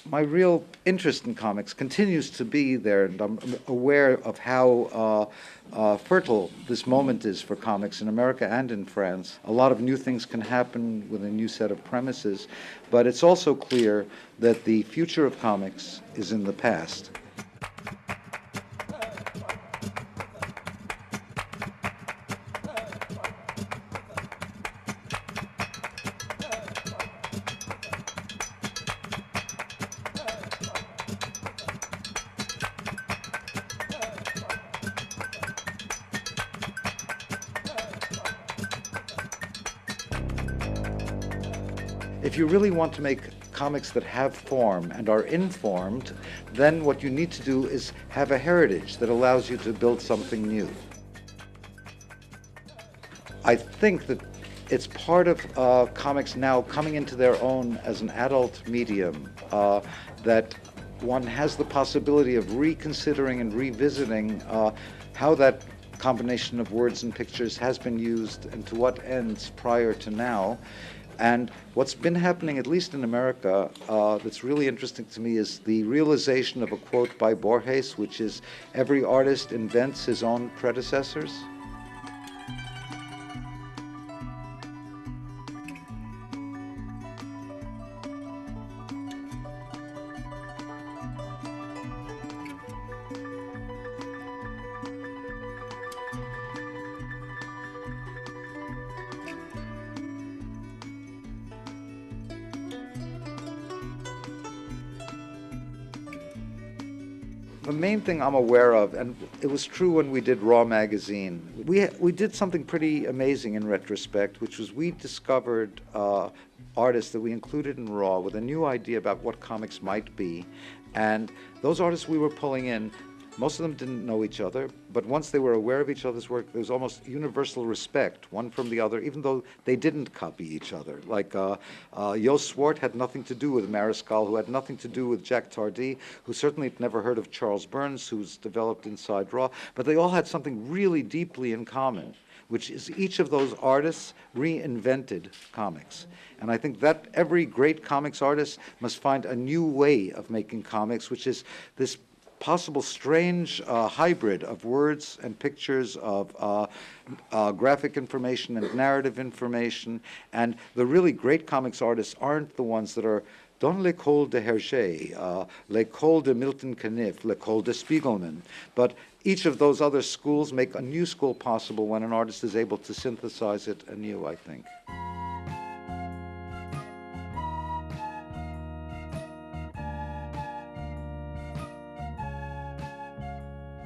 My real interest in comics continues to be there, and I'm aware of how fertile this moment is for comics in America and in France. A lot of new things can happen with a new set of premises, but it's also clear that the future of comics is in the past. If you really want to make comics that have form and are informed, then what you need to do is have a heritage that allows you to build something new. I think that it's part of comics now coming into their own as an adult medium, that one has the possibility of reconsidering and revisiting how that combination of words and pictures has been used and to what ends prior to now. And what's been happening, at least in America, that's really interesting to me is the realization of a quote by Borges, which is, every artist invents his own predecessors. The main thing I'm aware of, and it was true when we did Raw magazine, we did something pretty amazing in retrospect, which was we discovered artists that we included in Raw with a new idea about what comics might be. And those artists we were pulling in, most of them didn't know each other, but once they were aware of each other's work, there was almost universal respect, one from the other, even though they didn't copy each other. Like Jo Swart had nothing to do with Mariscal, who had nothing to do with Jack Tardy, who certainly had never heard of Charles Burns, who's developed inside Raw, but they all had something really deeply in common, which is each of those artists reinvented comics. And I think that every great comics artist must find a new way of making comics, which is this possible strange hybrid of words and pictures, of graphic information and narrative information. And the really great comics artists aren't the ones that are dans l'école de Hergé, l'école de Milton Caniff, l'école de Spiegelman. But each of those other schools make a new school possible when an artist is able to synthesize it anew, I think.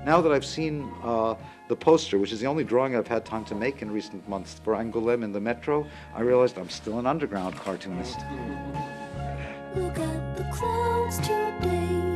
Now that I've seen the poster, which is the only drawing I've had time to make in recent months for Angoulême in the Metro, I realized I'm still an underground cartoonist. Look at the clouds today.